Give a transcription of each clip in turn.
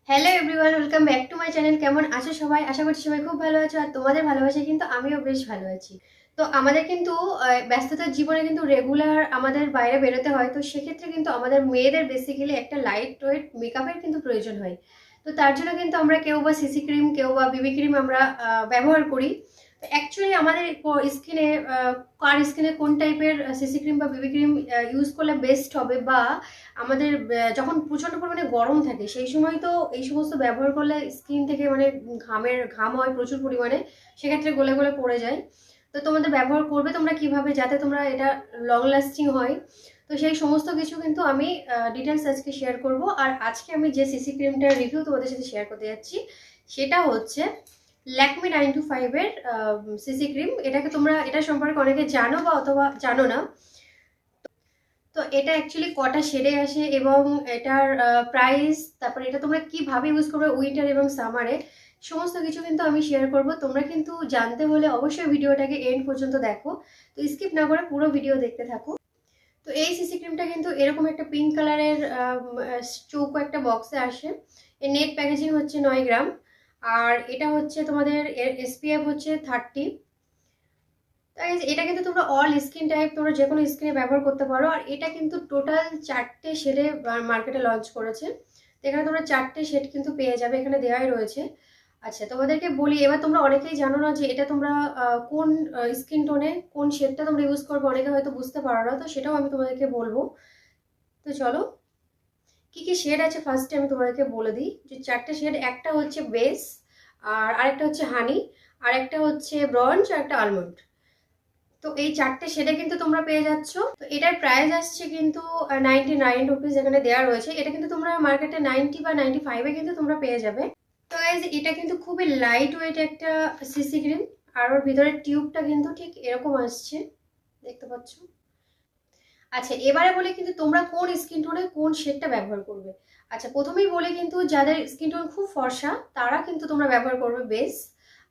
Hello everyone, welcome back to my channel. কেমন আছো সবাই? আশা করছি সবাই খুব ভালো আছো, আর তোমাদের ভালোবাসায় কিন্তু আমিও বেশ ভালো আছি। তো আমাদের কিন্তু ব্যস্ততার জীবনে কিন্তু রেগুলার আমাদের বাইরে বেরোতে হয়, তো সেক্ষেত্রে কিন্তু আমাদের মেয়েদের বেসিক্যালি একটা লাইট ওয়েট মেকআপের কিন্তু প্রয়োজন হয়। তো তার জন্য কিন্তু আমরা কেউ বা সিসি ক্রিম, কেউ বা বিবি ক্রিম আমরা ব্যবহার করি। তো অ্যাকচুয়ালি আমাদের স্কিনে কার স্কিনে কোন টাইপের সিসি ক্রিম বা বিবি ক্রিম ইউজ করলে বেস্ট হবে, বা আমাদের যখন প্রচন্ড পরিমাণে গরম থাকে সেই সময় তো এই সমস্ত ব্যবহার করলে স্কিন থেকে মানে ঘাম হয় প্রচুর পরিমাণে, সেক্ষেত্রে গলে গলে পড়ে যায়। তো তোমাদের ব্যবহার করবে তোমরা কিভাবে যাতে তোমরা এটা লং লাস্টিং হয়, তো সেই সমস্ত কিছু কিন্তু আমি ডিটেলস আজকে শেয়ার করব। আর আজকে আমি যে সিসি ক্রিমটার রিভিউ তোমাদের সাথে শেয়ার করতে যাচ্ছি সেটা হচ্ছে ল্যাকমি 925-এর সিসি ক্রিম। এটাকে তোমরা এটা সম্পর্কে অনেকে জানো বা অথবা জানো না। তো এটা অ্যাকচুয়ালি কটা শেডে আসে এবং এটার প্রাইস, তারপরে এটা তোমরা কিভাবে ইউজ করবে উইন্টার এবং সামারে, সমস্ত কিছু কিন্তু আমি শেয়ার করব। তোমরা কিন্তু জানতে হলে অবশ্যই ভিডিওটাকে এন্ড পর্যন্ত দেখো, তো স্কিপ না করে পুরো ভিডিও দেখতে থাকো। তো এই সিসি ক্রিমটা কিন্তু এরকম একটা পিঙ্ক কালারের চৌকো একটা বক্সে আসে। এর নেট প্যাকেজিং হচ্ছে 9 গ্রাম, আর এটা হচ্ছে তোমাদের এর এসপিএফ হচ্ছে 30। তাই এটা কিন্তু তোমরা অল স্কিন টাইপ, তোমরা যে কোনো স্কিনে ব্যবহার করতে পারো। আর এটা কিন্তু টোটাল 4টে শেডে মার্কেটে লঞ্চ করেছে। তো এখানে তোমরা 4টে শেড কিন্তু পেয়ে যাবে, এখানে দেওয়াই রয়েছে। আচ্ছা, তোমাদেরকে বলি, এবার তোমরা অনেকেই জানো না যে এটা তোমরা কোন স্কিন টোনে কোন শেডটা তোমরা ইউজ করবে, অনেকে হয়তো বুঝতে পারো না, তো সেটাও আমি তোমাদেরকে বলবো। তো চলো, কি কি শেড আছে ফার্স্টে আমি তোমাদেরকে বলে দিই। যে 4টে শেড, একটা হচ্ছে বেস, আর আরেকটা হচ্ছে হানি, আর একটা হচ্ছে ব্রঞ্জ, আর একটা আলমন্ড। তো এই 4টে শেডে কিন্তু তোমরা পেয়ে যাচ্ছ। তো এটার প্রাইস আসছে কিন্তু 99 রুপিস, এখানে দেওয়া রয়েছে। এটা কিন্তু তোমরা মার্কেটে 90 বা 95-এ কিন্তু তোমরা পেয়ে যাবে। তো গাইজ, এটা কিন্তু খুবই লাইট ওয়েট একটা সিসি ক্রিম। আর ওর ভিতরের টিউবটা কিন্তু ঠিক এরকম আসছে, দেখতে পাচ্ছ। আচ্ছা, এবারে বলি কিন্তু তোমরা কোন স্কিন টোনে কোন শেডটা ব্যবহার করবে। আচ্ছা, প্রথমেই বলি কিন্তু যাদের স্কিন টোন খুব ফর্সা তারা কিন্তু তোমরা ব্যবহার করবে বেস,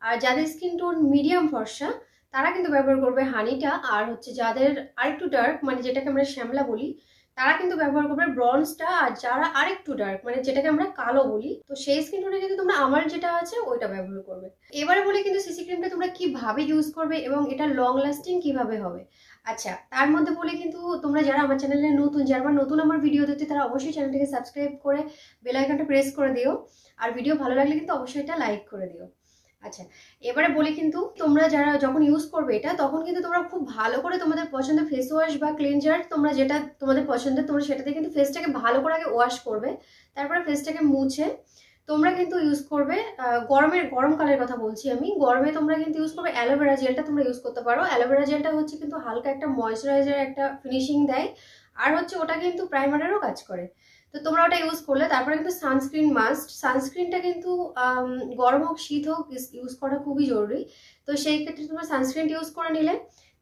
আর যাদের স্কিন টোন মিডিয়াম ফর্সা তারা কিন্তু ব্যবহার করবে হানিটা, আর হচ্ছে যাদের আরেকটু ডার্ক মানে যেটাকে আমরা শ্যামলা বলি তারা কিন্তু ব্যবহার করবে ব্রঞ্জটা, আর যারা আরেকটু ডার্ক মানে যেটাকে আমরা কালো বলি, তো সেই স্কিন টোনে কিন্তু তোমরা আমার যেটা আছে ওইটা ব্যবহার করবে। এবারে বলি কিন্তু সিসি ক্রিমটা তোমরা কিভাবে ইউজ করবে এবং এটা লং লাস্টিং কিভাবে হবে। আচ্ছা, তার মধ্যে বলে কিন্তু তোমরা যারা আমার চ্যানেলে নতুন, যারা নতুন আমার ভিডিও দেখতে, তারা অবশ্যই চ্যানেলটিকে সাবস্ক্রাইব করে বেল আইকনটা প্রেস করে দিও। আর ভিডিও ভালো লাগলে কিন্তু অবশ্যই এটা লাইক করে দিও। আচ্ছা, এবারে বলি কিন্তু তোমরা যারা যখন ইউজ করবে এটা, তখন কিন্তু তোমরা খুব ভালো করে তোমাদের পছন্দের ফেস ওয়াশ বা ক্লিনজার, তোমরা যেটা তোমাদের পছন্দের তোমরা সেটাতে কিন্তু ফেসটাকে ভালো করে আগে ওয়াশ করবে। তারপরে ফেসটাকে মুছে তোমরা কিন্তু ইউজ করবে গরমকালের কথা বলছি আমি। গরমে তোমরা কিন্তু ইউজ করবে অ্যালোভেরা জেলটা, তোমরা ইউজ করতে পারো। অ্যালোভেরা জেলটা হচ্ছে কিন্তু হালকা একটা ময়শ্চারাইজার, একটা ফিনিশিং দেয়, আর হচ্ছে ওটা কিন্তু প্রাইমারেরও কাজ করে। তো তোমরা ওটা ইউজ করলে তারপরে কিন্তু সানস্ক্রিন মাস্ট। সানস্ক্রিনটা কিন্তু গরম হোক শীত হোক ইউজ করা খুবই জরুরি। তো সেই ক্ষেত্রে তোমরা সানস্ক্রিন ইউজ করে নিলে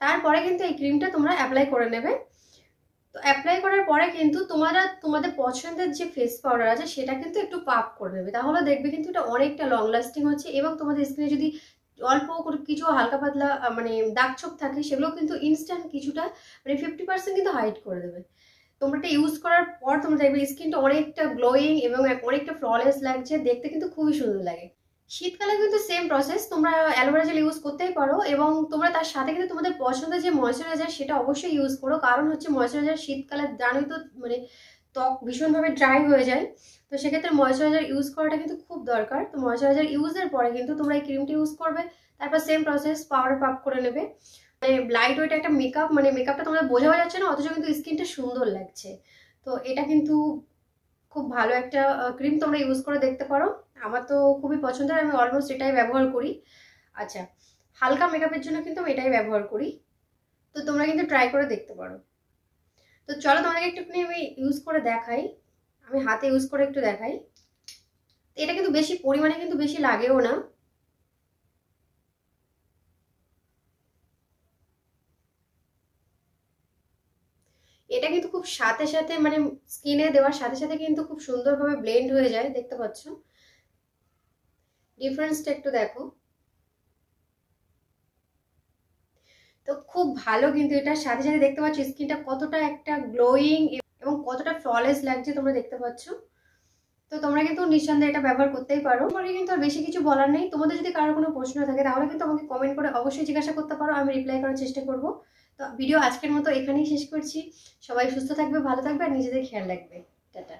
তারপরে কিন্তু এই ক্রিমটা তোমরা অ্যাপ্লাই করে নেবে। তো অ্যাপ্লাই করার পরে কিন্তু তোমরা তোমাদের পছন্দের যে ফেস পাউডার আছে সেটা কিন্তু একটু পাপ করে নেবে, তাহলে দেখবে কিন্তু এটা অনেকটা লং লাস্টিং হচ্ছে। এবং তোমাদের স্কিনে যদি অল্প কিছু হালকা পাতলা মানে দাগ ছোপ থাকে, সেগুলো কিন্তু ইনস্ট্যান্ট কিছুটা মানে 50% কিন্তু হাইড করে দেবে। তোমরা এটা ইউজ করার পর তোমরা দেখবে স্কিনটা অনেকটা গ্লোয়িং এবং অনেকটা ফ্ললেস লাগছে, দেখতে কিন্তু খুবই সুন্দর লাগে। শীতকালে কিন্তু সেম প্রসেস, তোমরা অ্যালোভেরা জেল ইউজ করতেই পারো, এবং তোমরা তার সাথে কিন্তু তোমাদের পছন্দের যে ময়শ্চারাইজার সেটা অবশ্যই ইউজ করো। কারণ হচ্ছে ময়শ্চারাইজার শীতকালে জানোই তো মানে ত্বক ভীষণভাবে ড্রাই হয়ে যায়, তো সেক্ষেত্রে ময়শ্চারাইজার ইউজ করাটা কিন্তু খুব দরকার। তো ময়শ্চারাইজার ইউজের পরে কিন্তু তোমরা এই ক্রিমটা ইউজ করবে, তারপর সেম প্রসেস পাউডার পাপ করে নেবে। মানে লাইট ওয়েট একটা মেকআপ, মানে মেকআপটা তোমাদের বোঝাও যাচ্ছে না, অথচ কিন্তু স্কিনটা সুন্দর লাগছে। তো এটা কিন্তু খুব ভালো একটা ক্রিম, তোমরা ইউজ করে দেখতে পারো। আমার তো খুবই পছন্দের, আমি অলমোস্ট এটাই ব্যবহার করি। আচ্ছা, হালকা মেকআপের জন্য কিন্তু আমি এটাই ব্যবহার করি, তো তোমরা কিন্তু ট্রাই করে দেখতে পারো। তো চলো তোমাদেরকে একটুখানি আমি ইউজ করে দেখাই, আমি হাতে ইউজ করে একটু দেখাই। এটা কিন্তু বেশি পরিমাণে কিন্তু বেশি লাগেও না। এটা কিন্তু খুব সাথে সাথে মানে স্কিনে দেওয়ার সাথে সাথে কিন্তু খুব সুন্দরভাবে ব্লেন্ড হয়ে যায়, দেখতে পাচ্ছ ডিফারেন্সটা একটু দেখো। তো খুব ভালো কিন্তু এটার সাথে সাথে দেখতে পাচ্ছ স্কিনটা কতটা একটা গ্লোয়িং এবং কতটা ফ্ললেস লাগছে তোমরা দেখতে পাচ্ছ। তো তোমরা কিন্তু নিঃসন্দেহে এটা ব্যবহার করতেই পারো। তোমাকে কিন্তু আর বেশি কিছু বলার নেই। তোমাদের যদি কারো কোনো প্রশ্ন থাকে তাহলে কিন্তু আমাকে কমেন্ট করে অবশ্যই জিজ্ঞাসা করতে পারো, আমি রিপ্লাই করার চেষ্টা করব। তো ভিডিও আজকের মতো এখানেই শেষ করছি। সবাই সুস্থ থাকবে, ভালো থাকবে আর নিজেদের খেয়াল রাখবে। টাটা।